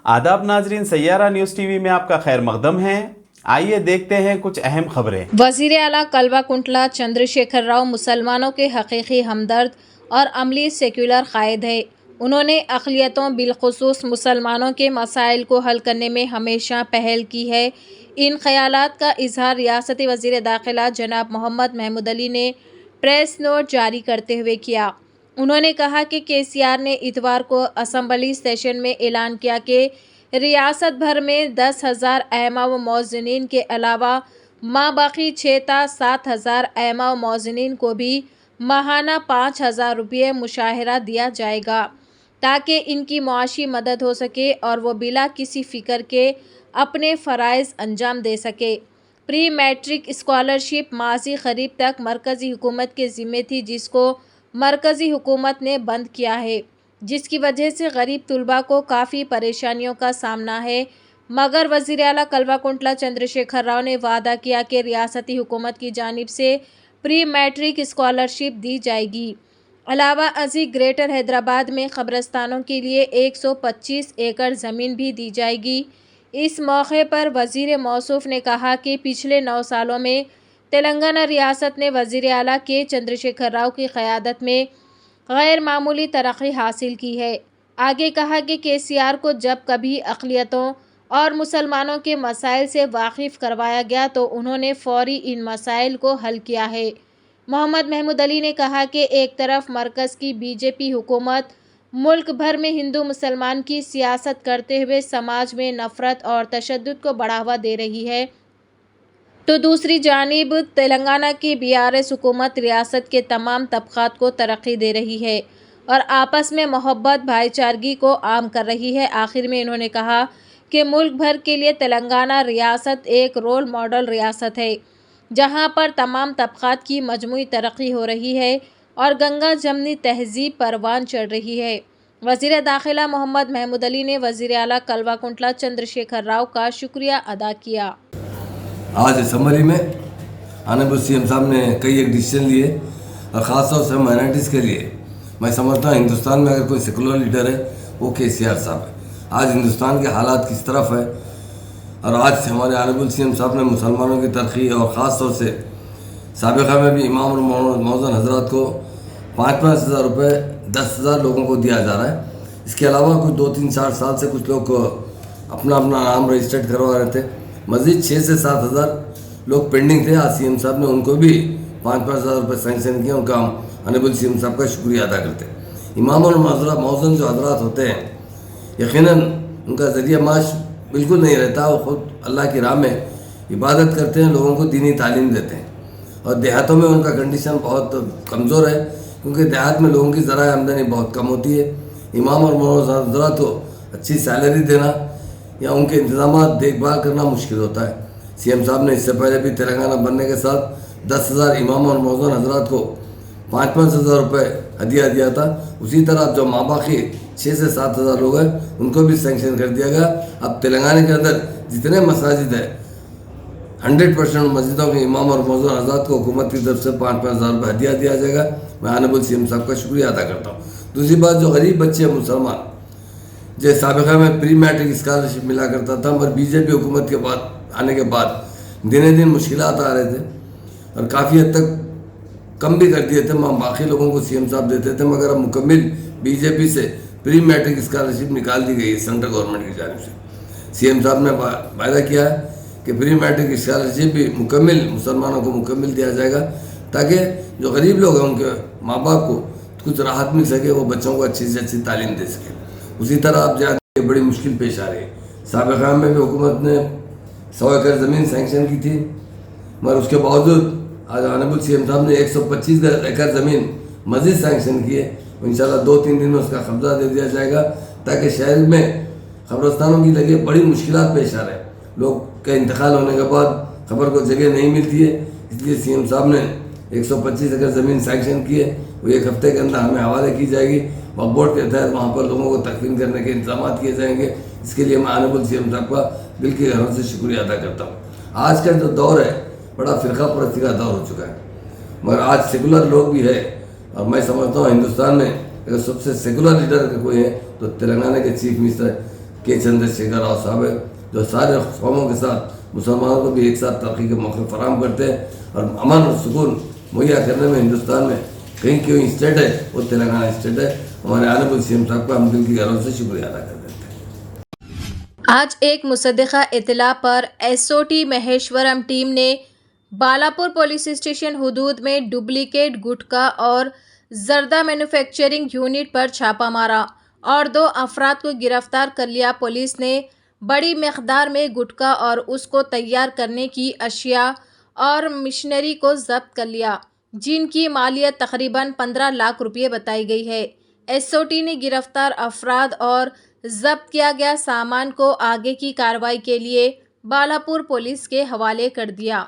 आदाब नाजरीन, Saiyaara news TV में आपका खैर मकदम है। आइए देखते हैं कुछ अहम खबरें। वज़ीर आला कलवा कुंटला चंद्रशेखर राव मुसलमानों के हकीकी हमदर्द और अमली सेक्युलर कायद है। उन्होंने अक़लियतों बिलखुसूस मुसलमानों के मसाइल को हल करने में हमेशा पहल की है। इन ख़यालात का इजहार रियासती वज़ीर दाखिला जनाब मोहम्मद महमूद अली ने प्रेस नोट जारी करते हुए किया। उन्होंने कहा कि KCR ने इतवार को असम्बली सेशन में ऐलान किया कि रियासत भर में 10,000 अहमा व मौज़िनीन के अलावा माबाकी 6 ta 7,000 अहमा व मौज़िनीन को भी माहाना 5,000 रुपये मुशाहरा दिया जाएगा ताकि इनकी मुआशी मदद हो सके और वो बिला किसी फ़िक्र के अपने फ़राइज़ अंजाम दे सके। प्री मैट्रिक स्कॉलरशिप माजी करीब तक मरकज़ी हुकूमत के ज़िम्मे थी, जिसको मरकज़ी हुकूमत ने बंद किया है, जिसकी वजह से गरीब तलबा को काफ़ी परेशानियों का सामना है। मगर वज़ीर आला कलवा कुंटला चंद्रशेखर राव ने वादा किया कि रियासती हुकूमत की जानिब से प्री मैट्रिक स्कॉलरशिप दी जाएगी। अलावा अज़ीज़ ग्रेटर हैदराबाद में कब्रस्तानों के लिए 125 एकड़ ज़मीन भी दी जाएगी। इस मौके पर वज़ीर मौसूफ़ ने कहा कि पिछले 9 सालों में तेलंगाना रियासत ने वज़ीर आला के चंद्रशेखर राव की क़यादत में गैर मामूली तरक्की हासिल की है। आगे कहा कि KCR को जब कभी अक़लियतों और मुसलमानों के मसाइल से वाकिफ़ करवाया गया तो उन्होंने फ़ौरी इन मसाइल को हल किया है। मोहम्मद महमूद अली ने कहा कि एक तरफ मरकज़ की BJP हुकूमत मुल्क भर में हिंदू मुसलमान की सियासत करते हुए समाज में नफ़रत और तशद्दुद को बढ़ावा दे रही है, तो दूसरी जानिब तेलंगाना की BRS हुकूमत रियासत के तमाम तबक़ात को तरक्की दे रही है और आपस में मोहब्बत भाईचारगी को आम कर रही है। आखिर में इन्होंने कहा कि मुल्क भर के लिए तेलंगाना रियासत एक रोल मॉडल रियासत है, जहां पर तमाम तबक़ात की मजमूई तरक्की हो रही है और गंगा जमनी तहज़ीब परवान चढ़ रही है। वज़ीर दाखिला मोहम्मद महमूद अली ने वज़ीर आला कलवा कुंटला चंद्रशेखर राव का शुक्रिया अदा किया। आज असम्बली में ऑनरेबल CM साहब ने कई एक डिसीजन लिए और ख़ास तौर से माइनॉरिटीज़ के लिए मैं समझता हूँ हिंदुस्तान में अगर कोई सेकुलर लीडर है वो KCR साहब है। आज हिंदुस्तान के हालात किस तरफ है और आज से हमारे ऑनरेबल CM साहब ने मुसलमानों की तरक्की और ख़ास तौर से साबिक़ा में भी इमाम और मौज़न हज़रात को 5-5 हज़ार रुपये 10,000 लोगों को दिया जा रहा है। इसके अलावा कुछ 2-3-4 साल से कुछ लोग अपना नाम रजिस्टर्ड करवा रहे थे। मज़ीद 6 से 7 हज़ार लोग पेंडिंग थे। आज CM साहब ने उनको भी 5-5 हज़ार रुपये सैंक्शन किए। उनका हम ऑनरेबल CM साहब का शुक्रिया अदा करते हैं। इमाम और मौज़न जो हज़रात होते हैं यकीनन उनका ज़रिया माश बिल्कुल नहीं रहता। वो ख़ुद अल्लाह की राह में इबादत करते हैं, लोगों को दीनी तालीम देते हैं और देहातों में उनका कंडीशन बहुत कमज़ोर है क्योंकि देहात में लोगों की ज़राए आमदनी बहुत कम होती है। इमाम और मौज़न हज़रात को अच्छी सैलरी देना या उनके इंतज़ामात देखभाल करना मुश्किल होता है। CM साहब ने इससे पहले भी तेलंगाना बनने के साथ 10,000 इमाम और मौज़न हज़रात को 5-5 हज़ार रुपये हदिया दिया था। उसी तरह जो माबाकी 6 से 7 हज़ार लोग हैं उनको भी सेंक्शन कर दिया गया। अब तेलंगाना के अंदर जितने मसाजिद है 100% मस्जिदों के इमाम और मौज़न हज़रात को हुकूमत की तरफ से 5-5 हज़ार रुपये हदिया दिया जाएगा। मैं ऑनरेबल CM साहब का शुक्रिया अदा करता हूँ। दूसरी बात, जो गरीब बच्चे मुसलमान जो साबिक़ा में प्री मैट्रिक स्कॉलरशिप मिला करता था, मगर BJP हुकूमत के बाद आने के बाद दिने दिन मुश्किलात आ रहे थे और काफ़ी हद तक कम भी कर दिए थे। बाकी लोगों को CM साहब देते थे, मगर अब मुकम्मिल BJP से प्री मैट्रिक स्कॉलरशिप निकाल दी गई है सेंट्रल गवर्नमेंट की जानिब से। CM साहब ने वायदा किया है कि प्री मैट्रिक स्कॉलरशिप भी मुकम्मिल मुसलमानों को मुकम्मिल दिया जाएगा ताकि जो गरीब लोग हैं उनके माँ बाप को कुछ राहत मिल सके, वो बच्चों को अच्छी से अच्छी तालीम दे सके। उसी तरह आप जानते हैं बड़ी मुश्किल पेश आ रही है। साबिक़ा में भी हुकूमत ने 100 एकड़ ज़मीन सैंक्शन की थी, मगर उसके बावजूद आज ऑनरेबल CM साहब ने 125 एकड़ ज़मीन मज़ीद सैंक्शन की है। इंशाल्लाह 2-3 दिन में उसका कब्ज़ा दे दिया जाएगा ताकि शहर में कब्रस्तानों की लगे बड़ी मुश्किलात पेश आ रहे हैं। लोग के इंतकाल होने के बाद खबर को जगह नहीं मिलती है, इसलिए CM साहब ने 125 एकड़ ज़मीन सैंक्शन की है। वो 1 हफ़्ते के अंदर हमें हवाले की जाएगी। वक्फ बोर्ड के तहत वहाँ पर लोगों को तकफीन करने के इंतजाम किए जाएंगे। इसके लिए मैं ऑनरेबल CM साहब का दिल की गहराइयों से शुक्रिया अदा करता हूँ। आज का जो दौर है बड़ा फ़िरका परस्ती का दौर हो चुका है, मगर आज सेकुलर लोग भी है और मैं समझता हूँ हिंदुस्तान में अगर सबसे सेकुलर लीडर कोई है तो तेलंगाना के चीफ मिनिस्टर के चंद्रशेखर राव साहब है, जो सारे कौमों के साथ मुसलमानों को भी एक साथ तरक्की के मौके फराहम करते हैं और अमन और सुकून मुहैया करने में हिंदुस्तान में कहीं कोई स्टेट है वो तेलंगाना स्टेट है। हमारे ऑनरेबल सीएम साहब का हम दिल की गहराइयों से शुक्रिया अदा करते हैं। आज एक मुसद्दिक़ा इत्तला पर एसओटी महेश्वरम टीम ने बालापुर पुलिस स्टेशन हुदूद में डुप्लीकेट गुटखा और जर्दा मैन्युफैक्चरिंग यूनिट पर छापा मारा और 2 अफराद को गिरफ्तार कर लिया। पुलिस ने बड़ी मकदार में गुटखा और उसको तैयार करने की अशिया और मशीनरी को जब्त कर लिया, जिनकी मालियत तकरीबन 15 लाख रुपये बताई गई है। एसओटी ने गिरफ्तार अफराद और जब्त किया गया सामान को आगे की कार्रवाई के लिए बालापुर पुलिस के हवाले कर दिया।